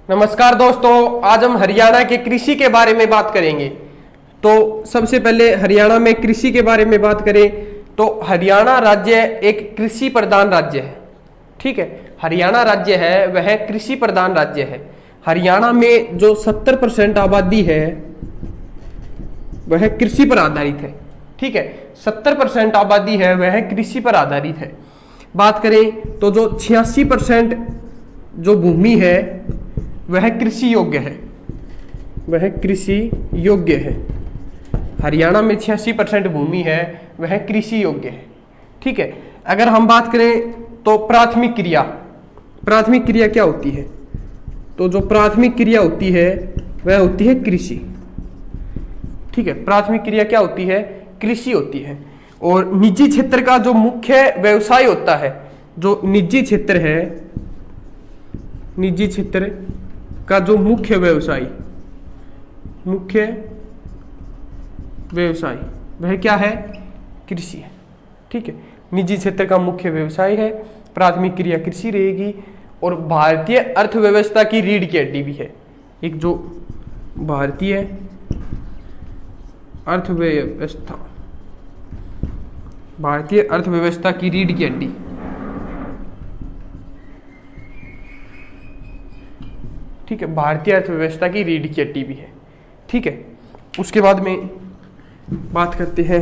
नमस्कार दोस्तों, आज हम हरियाणा के कृषि के बारे में बात करेंगे। तो सबसे पहले हरियाणा में कृषि के बारे में बात करें तो हरियाणा राज्य एक कृषि प्रधान राज्य है। ठीक है, हरियाणा राज्य है वह कृषि प्रधान राज्य है। हरियाणा में जो 70% आबादी है वह कृषि पर आधारित है। ठीक है, 70% आबादी है वह कृषि पर आधारित है। बात करें तो जो 86% जो भूमि है वह कृषि योग्य है, वह कृषि योग्य है। हरियाणा में 86% भूमि है वह कृषि योग्य है। ठीक है, अगर हम बात करें तो प्राथमिक क्रिया क्या होती है? तो जो प्राथमिक क्रिया होती है वह होती है कृषि। ठीक है, प्राथमिक क्रिया क्या होती है? कृषि होती है। और निजी क्षेत्र का जो मुख्य व्यवसाय होता है, जो निजी क्षेत्र है, निजी क्षेत्र का जो मुख्य व्यवसाय वह क्या है? कृषि है। ठीक है, निजी क्षेत्र का मुख्य व्यवसाय है, प्राथमिक क्रिया कृषि रहेगी। और भारतीय अर्थव्यवस्था की रीढ़ की हड्डी भी है। एक जो भारतीय अर्थव्यवस्था की रीढ़ की हड्डी। ठीक है, भारतीय अर्थव्यवस्था की रीढ़ की हड्डी भी है। ठीक है, उसके बाद में बात करते हैं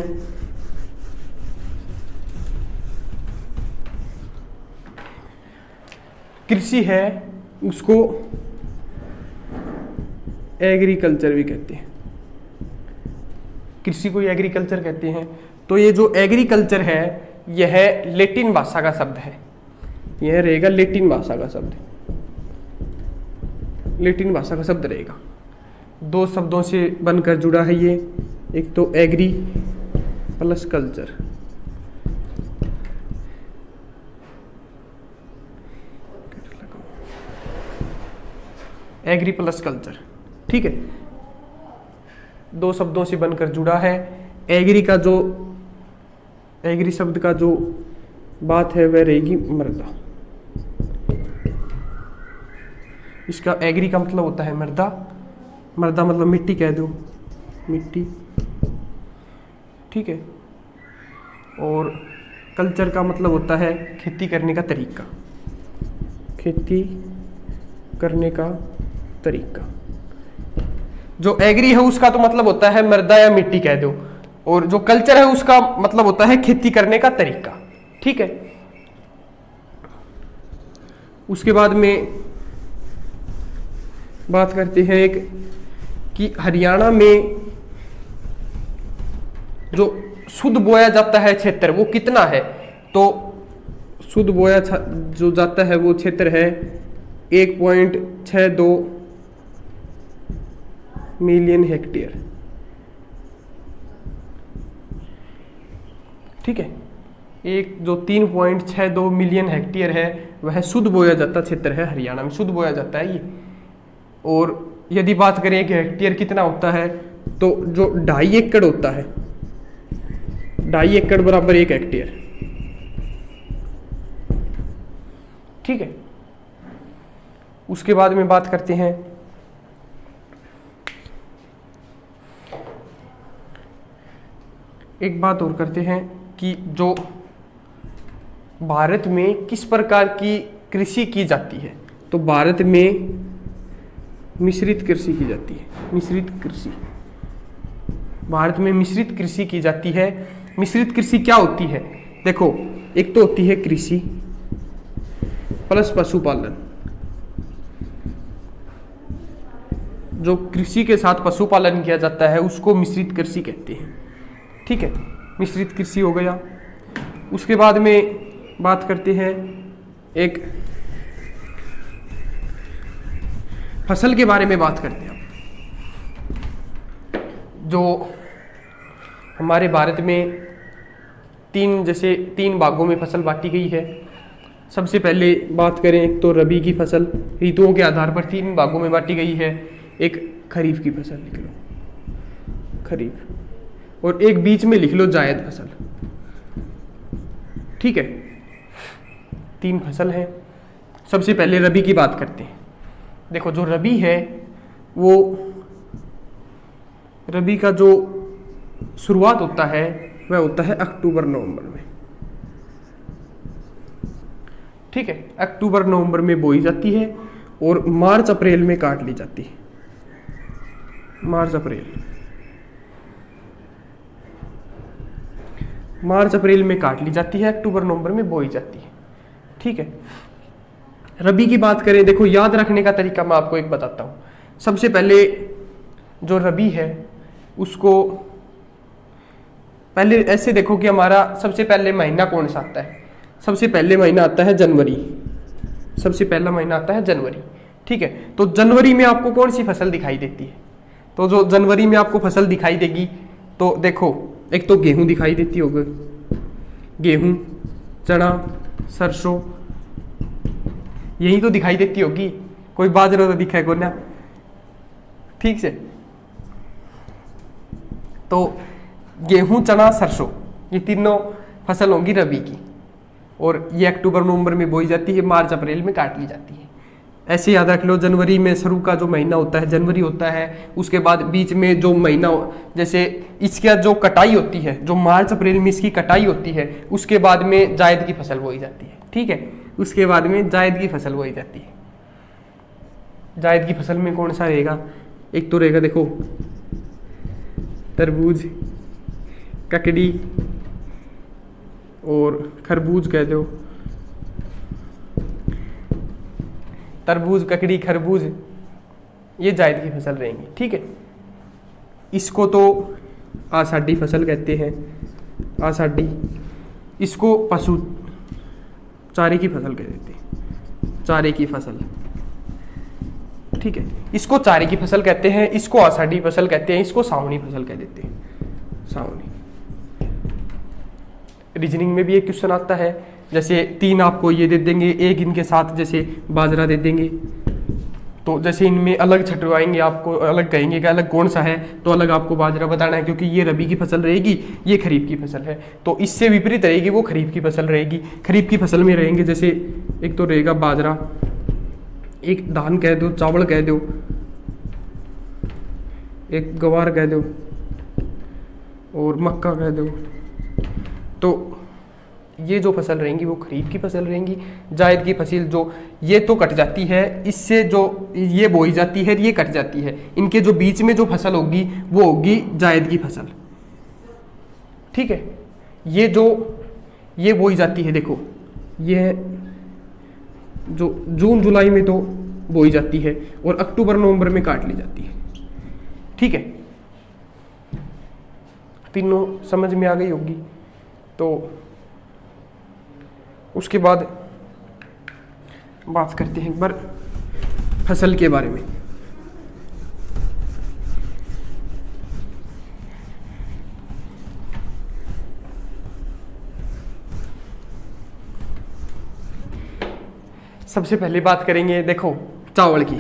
कृषि है उसको एग्रीकल्चर भी कहते हैं। कृषि को एग्रीकल्चर कहते हैं। तो ये जो एग्रीकल्चर है यह लैटिन भाषा का शब्द है। यह रहेगा लैटिन भाषा का शब्द, लैटिन भाषा का शब्द रहेगा। दो शब्दों से बनकर जुड़ा है ये, एक तो agri plus culture. Agri plus culture. ठीक है, दो शब्दों से बनकर जुड़ा है। एग्री शब्द का जो बात है वह रहेगी मृदा। इसका एग्री का मतलब होता है मृदा। मृदा मतलब मिट्टी कह दो, मिट्टी। ठीक है, और कल्चर का मतलब होता है खेती करने का तरीका, खेती करने का तरीका। जो एग्री है उसका तो मतलब होता है मृदा या मिट्टी कह दो, और जो कल्चर है उसका मतलब होता है खेती करने का तरीका। ठीक है, उसके बाद में बात करते हैं एक कि हरियाणा में जो शुद्ध बोया जाता है क्षेत्र वो कितना है? तो शुद्ध बोया जो जाता है वो क्षेत्र है 1.62 मिलियन हेक्टेयर। ठीक है, एक जो 3.62 मिलियन हेक्टेयर है वह शुद्ध बोया जाता क्षेत्र है। हरियाणा में शुद्ध बोया जाता है ये। और यदि बात करें कि हेक्टेयर कितना होता है तो जो 2.5 एकड़ होता है, 2.5 एकड़ बराबर 1 हेक्टेयर। ठीक है, उसके बाद में बात करते हैं एक बात और करते हैं कि जो भारत में किस प्रकार की कृषि की जाती है। तो भारत में मिश्रित कृषि की जाती है। मिश्रित कृषि, भारत में मिश्रित कृषि की जाती है। मिश्रित कृषि क्या होती है? देखो, एक तो होती है कृषि प्लस पशुपालन। जो कृषि के साथ पशुपालन किया जाता है उसको मिश्रित कृषि कहते हैं। ठीक है, मिश्रित कृषि हो गया। उसके बाद में बात करते हैं एक फसल के बारे में बात करते हैं। जो हमारे भारत में तीन भागों में फसल बांटी गई है। सबसे पहले बात करें एक तो रबी की फसल, ऋतुओं के आधार पर 3 भागों में बांटी गई है। एक खरीफ की फसल लिख लो, खरीफ, और एक बीच में लिख लो जायद फसल। ठीक है, 3 फसल हैं। सबसे पहले रबी की बात करते हैं। देखो जो रबी है वो रबी का जो शुरुआत होता है वह होता है अक्टूबर नवंबर में। ठीक है, अक्टूबर नवंबर में बोई जाती है और मार्च अप्रैल में काट ली जाती है। मार्च अप्रैल में काट ली जाती है, अक्टूबर नवंबर में बोई जाती है। ठीक है, रबी की बात करें, देखो याद रखने का तरीका मैं आपको एक बताता हूं। सबसे पहले जो रबी है उसको पहले ऐसे देखो कि हमारा सबसे पहले महीना कौन सा आता है। सबसे पहले महीना आता है जनवरी, सबसे पहला महीना आता है जनवरी। ठीक है, तो जनवरी में आपको कौन सी फसल दिखाई देती है? तो जो जनवरी में आपको फसल दिखाई देगी तो देखो, एक तो गेहूं दिखाई देती होगी, गेहूं, चना, सरसों, यही तो दिखाई देती होगी, कोई बाजरा तो दिखाई को ना। ठीक से, तो गेहूं, चना, सरसों, ये तीनों फसल होंगी रबी की, और ये अक्टूबर नवंबर में बोई जाती है, मार्च अप्रैल में काट ली जाती है। ऐसे याद रख लो, जनवरी में शुरू का जो महीना होता है जनवरी होता है, उसके बाद बीच में जो महीना, जैसे इसका जो कटाई होती है, जो मार्च अप्रैल में इसकी कटाई होती है, उसके बाद में जायद की फसल बोई जाती है। ठीक है, उसके बाद में जायद की फसल बोई जाती है। जायद की फसल में कौन सा रहेगा? एक तो रहेगा देखो तरबूज, ककड़ी और खरबूज कह दो, तरबूज, ककड़ी, खरबूज, ये जायद की फसल रहेंगी। ठीक है, इसको तो आषाढ़ी फसल कहते हैं, आषाढ़ी, इसको पशु चारे की फसल कह देते हैं, चारे की फसल। ठीक है, इसको चारे की फसल कहते हैं, इसको आषाढ़ी फसल कहते हैं, इसको सावनी फसल कह देते हैं, सावनी। रीजनिंग में भी एक क्वेश्चन आता है, जैसे 3 आपको ये दे देंगे, एक इनके साथ जैसे बाजरा दे देंगे, तो जैसे इनमें अलग छटवाएंगे, आपको अलग कहेंगे कि अलग कौन सा है, तो अलग आपको बाजरा बताना है, क्योंकि ये रबी की फसल रहेगी, ये खरीफ की फसल है। तो इससे विपरीत रहेगी वो खरीफ की फसल रहेगी। खरीफ की फसल में रहेंगे जैसे एक तो रहेगा बाजरा, एक धान कह दो, चावल कह दो, एक गवार कह दो और मक्का कह दो। तो ये जो फसल रहेंगी वो खरीफ की फसल रहेंगी। जायद की फसल जो ये तो कट जाती है, इससे जो ये बोई जाती है ये कट जाती है, इनके जो बीच में जो फसल होगी वो होगी जायद की फसल। ठीक है, ये बोई जाती है, देखो ये जो जून जुलाई में तो बोई जाती है और अक्टूबर नवंबर में काट ली जाती है। ठीक है, तीनों समझ में आ गई होगी। तो उसके बाद बात करते हैं एक बार फसल के बारे में। सबसे पहले बात करेंगे देखो चावल की।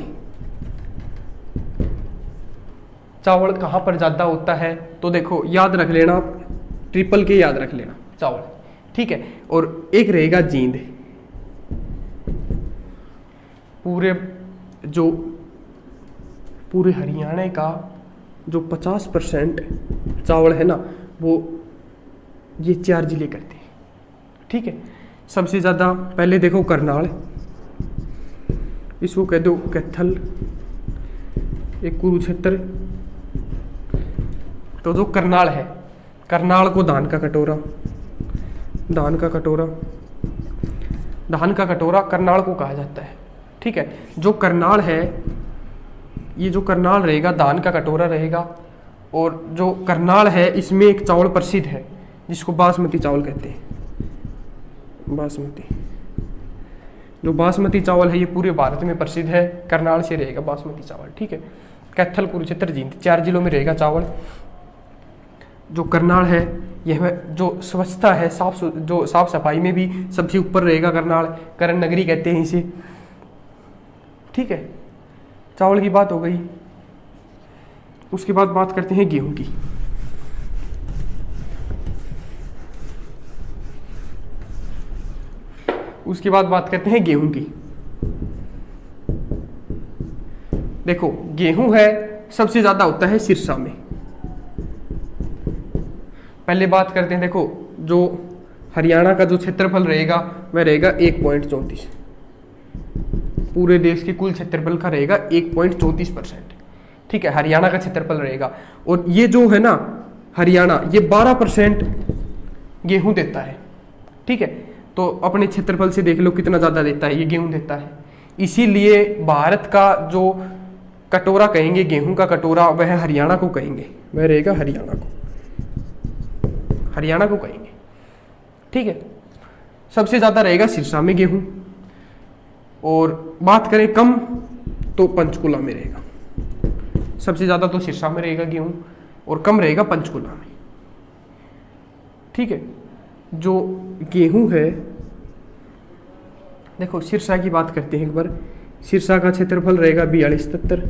चावल कहाँ पर ज़्यादा होता है? तो देखो याद रख लेना, ट्रिपल के याद रख लेना चावल। ठीक है, और एक रहेगा जींद। पूरे हरियाणा का जो 50% चावल है ना, वो ये 4 जिले करते हैं। ठीक है, सबसे ज़्यादा पहले देखो करनाल, इसको कह दो कैथल, एक कुरुक्षेत्र। तो जो करनाल है, करनाल को धान का कटोरा, धान का कटोरा करनाल को कहा जाता है। ठीक है, जो करनाल है, ये जो करनाल रहेगा धान का कटोरा रहेगा। और जो करनाल है इसमें एक चावल प्रसिद्ध है जिसको बासमती चावल कहते हैं। बासमती, जो बासमती चावल है ये पूरे भारत में प्रसिद्ध है, करनाल से रहेगा बासमती चावल। ठीक है, कैथल, कुरुक्षेत्र, जींद 4 जिलों में रहेगा चावल। जो करनाल है यह जो स्वच्छता है, साफ सफाई में भी सबसे ऊपर रहेगा करनाल, करण नगरी कहते हैं इसे। ठीक है, चावल की बात हो गई। उसके बाद बात करते हैं गेहूं की। उसके बाद बात करते हैं गेहूं की। देखो गेहूं है सबसे ज्यादा होता है सिरसा में। पहले बात करते हैं, देखो जो हरियाणा का जो क्षेत्रफल रहेगा वह रहेगा 1.34, पूरे देश के कुल क्षेत्रफल का रहेगा 1.34%। ठीक है, हरियाणा का क्षेत्रफल रहेगा। और ये जो है ना हरियाणा, ये 12% गेहूं देता है। ठीक है, तो अपने क्षेत्रफल से देख लो कितना ज्यादा देता है, ये गेहूं देता है। इसीलिए भारत का जो कटोरा कहेंगे, गेहूं का कटोरा, वह हरियाणा को कहेंगे, वह रहेगा हरियाणा को, हरियाणा को कहेंगे। ठीक है, सबसे ज्यादा रहेगा सिरसा में गेहूं। और बात करें कम तो पंचकुला में रहेगा। सबसे ज्यादा तो सिरसा में रहेगा गेहूं और कम रहेगा पंचकुला में। ठीक है, जो गेहूं है, देखो सिरसा की बात करते हैं एक बार। सिरसा का क्षेत्रफल रहेगा 4273।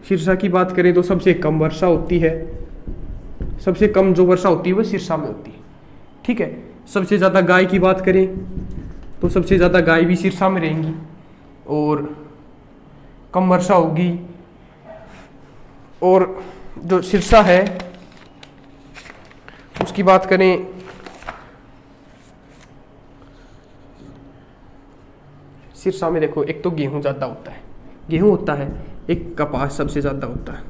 सिरसा की बात करें तो सबसे कम वर्षा होती है, सबसे कम जो वर्षा होती है वो सिरसा में होती है। ठीक है, सबसे ज्यादा गाय की बात करें तो सबसे ज्यादा गाय भी सिरसा में रहेंगी और कम वर्षा होगी। और जो सिरसा है उसकी बात करें सिरसा में, देखो एक तो गेहूं ज्यादा होता है, गेहूं होता है, एक कपास सबसे ज्यादा होता है,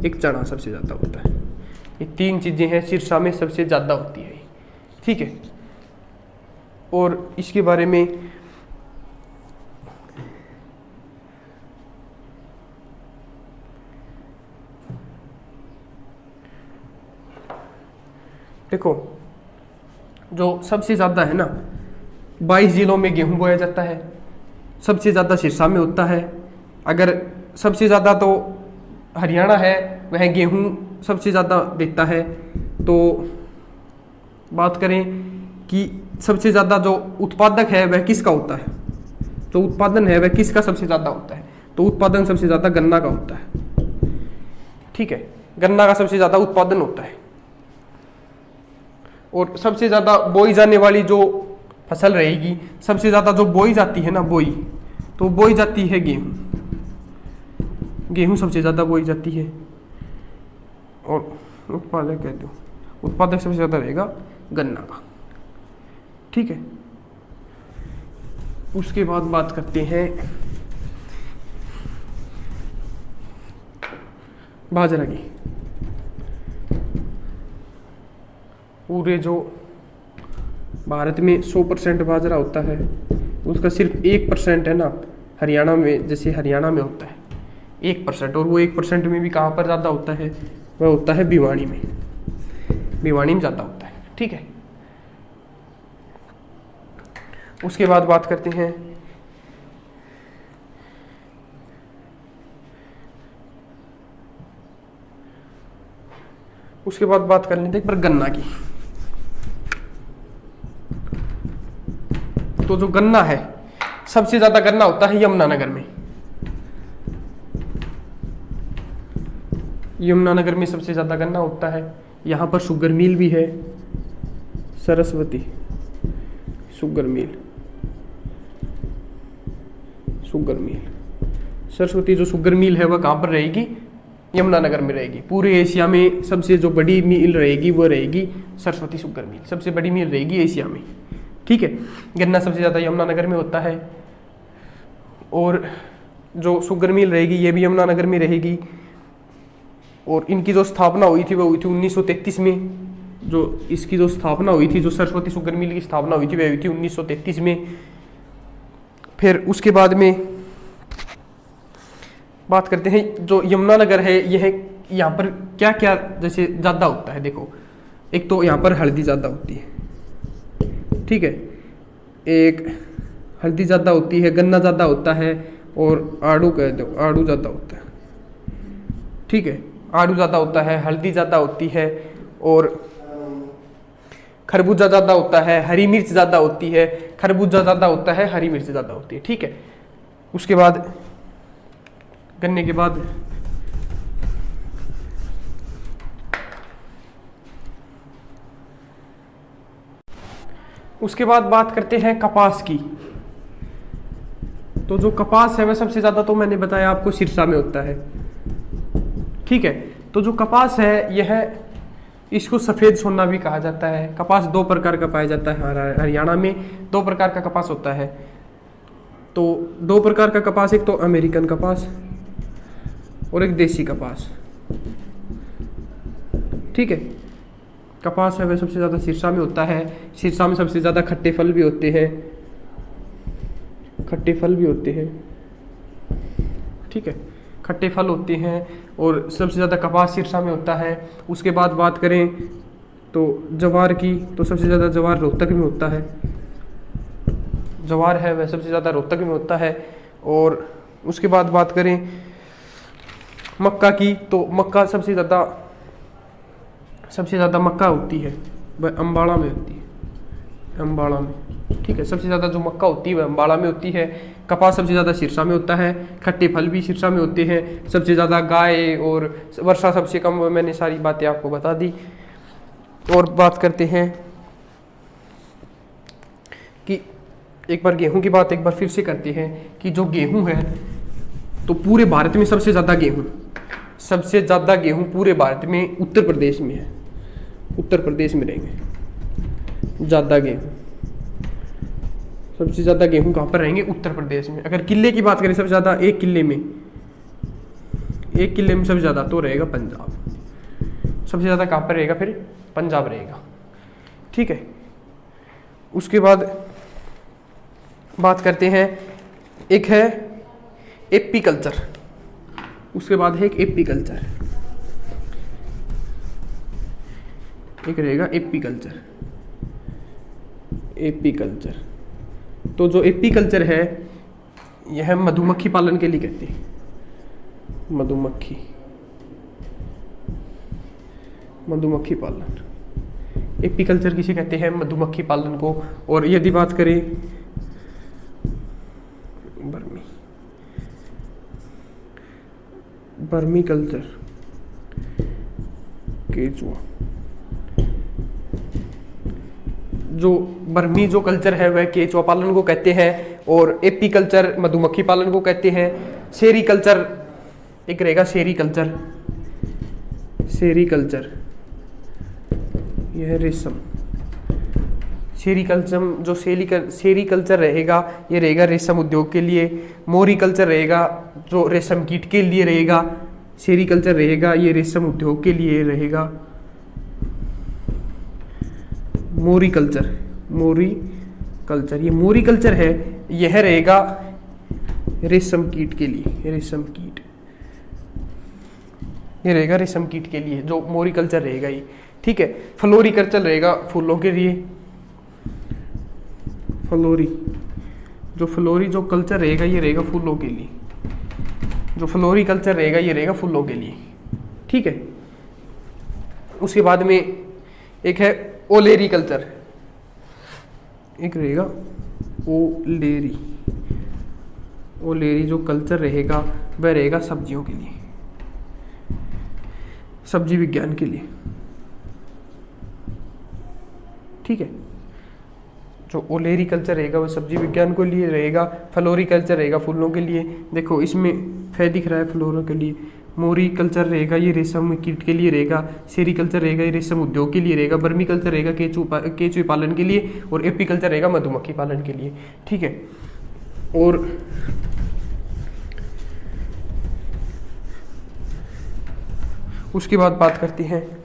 एक चना सबसे ज्यादा होता है। ये तीन चीजें हैं सिरसा में सबसे ज्यादा होती है। ठीक है, और इसके बारे में देखो जो सबसे ज्यादा है ना 22 जिलों में गेहूं बोया जाता है, सबसे ज्यादा सिरसा में होता है। अगर सबसे ज्यादा तो हरियाणा है, वह गेहूं सबसे ज्यादा देता है। तो बात करें कि सबसे ज्यादा जो उत्पादक है वह किसका होता है, जो उत्पादन है वह किसका सबसे ज्यादा होता है, तो उत्पादन सबसे ज्यादा गन्ना का होता है। ठीक है, गन्ना का सबसे ज्यादा उत्पादन होता है। और सबसे ज्यादा बोई जाने वाली जो फसल रहेगी, सबसे ज्यादा जो बोई जाती है ना बोई, तो बोई जाती है गेहूं, गेहूं सबसे ज्यादा बोई जाती है। और उत्पादक कह दो, उत्पादक सबसे ज्यादा रहेगा गन्ना का। ठीक है, उसके बाद बात करते हैं बाजरा की। पूरे जो भारत में 100% बाजरा होता है, उसका सिर्फ 1% है ना हरियाणा में, जैसे हरियाणा में होता है 1%। और वो 1% में भी कहाँ पर ज़्यादा होता है, वह होता है भिवानी में, भिवानी में ज़्यादा होता है। ठीक है, उसके बाद बात करते हैं उसके बाद बात कर लेते हैं एक बार गन्ना की। तो जो गन्ना है, सबसे ज्यादा गन्ना होता है यमुनानगर में, यमुनानगर में सबसे ज्यादा गन्ना होता है। यहाँ पर शुगर मिल भी है, Saraswati sugar mill, sugar mill, Saraswati जो शुगर मिल है वह कहाँ पर रहेगी, यमुनानगर में रहेगी। पूरे एशिया में सबसे जो बड़ी मिल रहेगी वो रहेगी सरस्वती शुगर मिल, सबसे बड़ी मिल रहेगी एशिया में। ठीक है, गन्ना सबसे ज़्यादा यमुनानगर में होता है। और जो शुगर मिल रहेगी ये भी यमुनानगर में रहेगी। और इनकी जो स्थापना हुई थी वो हुई थी 1933 में। जो इसकी जो स्थापना हुई थी, जो सरस्वती शुगर मिल की स्थापना हुई थी वह हुई थी 1933 में। फिर उसके बाद में बात करते हैं जो यमुनानगर है, यह यहाँ पर क्या क्या जैसे ज़्यादा होता है। देखो एक तो यहाँ पर हल्दी ज़्यादा होती है, ठीक है, एक हल्दी ज़्यादा होती है, गन्ना ज़्यादा होता है, और आड़ू कह दो, आड़ू ज़्यादा होता है। ठीक है, आड़ू ज़्यादा होता है, हल्दी ज़्यादा होती है, और खरबूजा ज़्यादा होता है, हरी मिर्च ज़्यादा होती है, खरबूजा ज़्यादा होता है, हरी मिर्च ज़्यादा होती है। ठीक है, उसके बाद गन्ने के बाद उसके बाद बात करते हैं कपास की। तो जो कपास है वह सबसे ज़्यादा, तो मैंने बताया आपको, सिरसा में होता है। ठीक है, तो जो कपास है यह, इसको सफ़ेद सोना भी कहा जाता है। कपास दो प्रकार का पाया जाता है हरियाणा में, दो प्रकार का कपास होता है। तो दो प्रकार का कपास, एक तो अमेरिकन कपास और एक देसी कपास। ठीक है, कपास है वह सबसे ज़्यादा सिरसा में होता है। सिरसा में सबसे ज़्यादा खट्टे फल भी होते हैं, खट्टे फल भी होते हैं। ठीक है, खट्टे फल होते हैं और सबसे ज़्यादा कपास सिरसा में होता है। उसके बाद बात करें तो जवार की, तो सबसे ज़्यादा जवार रोहतक में होता है। जवार है वह सबसे ज़्यादा रोहतक में होता है। और उसके बाद बात करें मक्का की, तो मक्का सबसे ज़्यादा मक्का होती है वह अम्बाड़ा में होती है, अम्बाड़ा में। ठीक है, सबसे ज़्यादा जो मक्का होती है वह अम्बाड़ा में होती है। कपास सबसे ज़्यादा सिरसा में होता है। खट्टे फल भी सिरसा में होते हैं। सबसे ज़्यादा गाय और वर्षा सबसे कम, मैंने सारी बातें आपको बता दी। और बात करते हैं कि एक बार गेहूं की बात एक बार फिर से करते हैं कि जो गेहूं है, तो पूरे भारत में सबसे ज़्यादा गेहूं पूरे भारत में उत्तर प्रदेश में है। उत्तर प्रदेश में रहेंगे ज़्यादा गेहूं, सबसे ज़्यादा गेहूं कहाँ पर रहेंगे? उत्तर प्रदेश में। अगर किले की बात करें सबसे ज़्यादा, एक किले में सबसे ज़्यादा तो रहेगा पंजाब। सबसे ज़्यादा कहाँ पर रहेगा? फिर पंजाब रहेगा। ठीक है, उसके बाद बात करते हैं, एक है एपी कल्चर, उसके बाद है एक एपी कल्चर, एक रहेगा एपी कल्चर। एपी कल्चर, तो जो एपी कल्चर है यह मधुमक्खी पालन के लिए कहते हैं। मधुमक्खी पालन, एपी कल्चर किसे कहते हैं? मधुमक्खी पालन को। और यदि बात करें बर्मी कल्चर, केचुआ, जो बर्मी जो कल्चर है वह केचुआ पालन को कहते हैं। और एपी कल्चर मधुमक्खी पालन को कहते हैं। सेरी कल्चर, एक रहेगा सेरी कल्चर, यह रेशम। सेरी कल्चर रहेगा, ये रहेगा रेशम उद्योग के लिए। मोरी कल्चर रहेगा जो रेशम कीट के लिए रहेगा। सेरी कल्चर रहेगा ये रेशम उद्योग के लिए रहेगा। मोरी कल्चर, ये मोरी कल्चर है, यह रहेगा रेशम कीट के लिए। ये रहेगा रेशम कीट के लिए, जो मोरी कल्चर रहेगा ये। ठीक है, फ्लोरी कल्चर रहेगा फूलों के लिए। फ्लोरी जो कल्चर रहेगा ये रहेगा फूलों के लिए। जो फ्लोरी कल्चर रहेगा ये रहेगा फूलों के लिए। ठीक है, उसके बाद में एक है ओलेरी कल्चर, एक रहेगा ओलेरी जो कल्चर रहेगा वह रहेगा सब्जियों के लिए, सब्जी विज्ञान के लिए। ठीक है, जो ओलेरी कल्चर रहेगा वो सब्जी विज्ञान के लिए रहेगा। फ्लोरी कल्चर रहेगा फूलों के लिए। देखो इसमें फै दिख रहा है फ्लोरों के लिए। मोरी कल्चर रहेगा ये रेशम कीट के लिए रहेगा। सेरी कल्चर रहेगा ये रेशम उद्योग के लिए रहेगा। बर्मी कल्चर रहेगा केचुए पालन के लिए। और एपी कल्चर रहेगा मधुमक्खी पालन के लिए। ठीक है, और उसके बाद बात करते हैं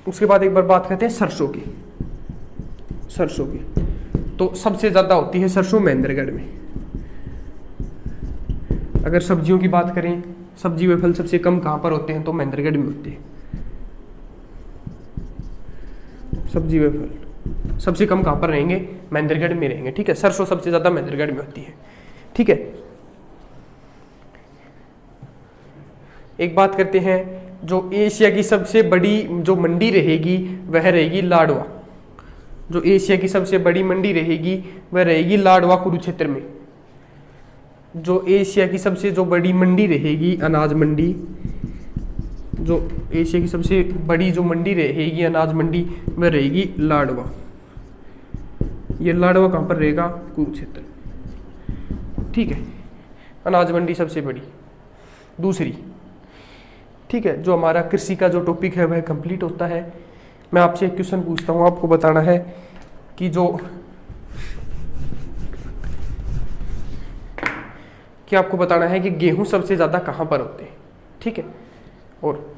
उसके बाद एक बार बात करते हैं सरसों की। तो सबसे ज़्यादा होती है सरसों महेंद्रगढ़ में। अगर सब्जियों की बात करें, सब्जी व फल सबसे कम कहाँ पर होते हैं? तो महेंद्रगढ़ में होते हैं। सब्जी व फल सबसे कम कहाँ पर रहेंगे? महेंद्रगढ़ में रहेंगे। ठीक है, सरसों सबसे ज़्यादा महेंद्रगढ़ में होती है। ठीक है, एक बात करते हैं, जो एशिया की सबसे बड़ी जो मंडी रहेगी वह रहेगी लाडवा। जो एशिया की सबसे बड़ी मंडी रहेगी वह रहेगी लाडवा कुरुक्षेत्र में। जो एशिया की सबसे जो बड़ी मंडी रहेगी, अनाज मंडी, जो एशिया की सबसे बड़ी जो मंडी रहेगी अनाज मंडी, वह रहेगी लाडवा। ये लाडवा कहाँ पर रहेगा? कुरुक्षेत्र। ठीक है, अनाज मंडी सबसे बड़ी। दूसरी, ठीक है, जो हमारा कृषि का जो टॉपिक है वह कंप्लीट होता है। मैं आपसे एक क्वेश्चन पूछता हूँ, आपको बताना है कि आपको बताना है कि गेहूं सबसे ज़्यादा कहाँ पर होते हैं। ठीक है, और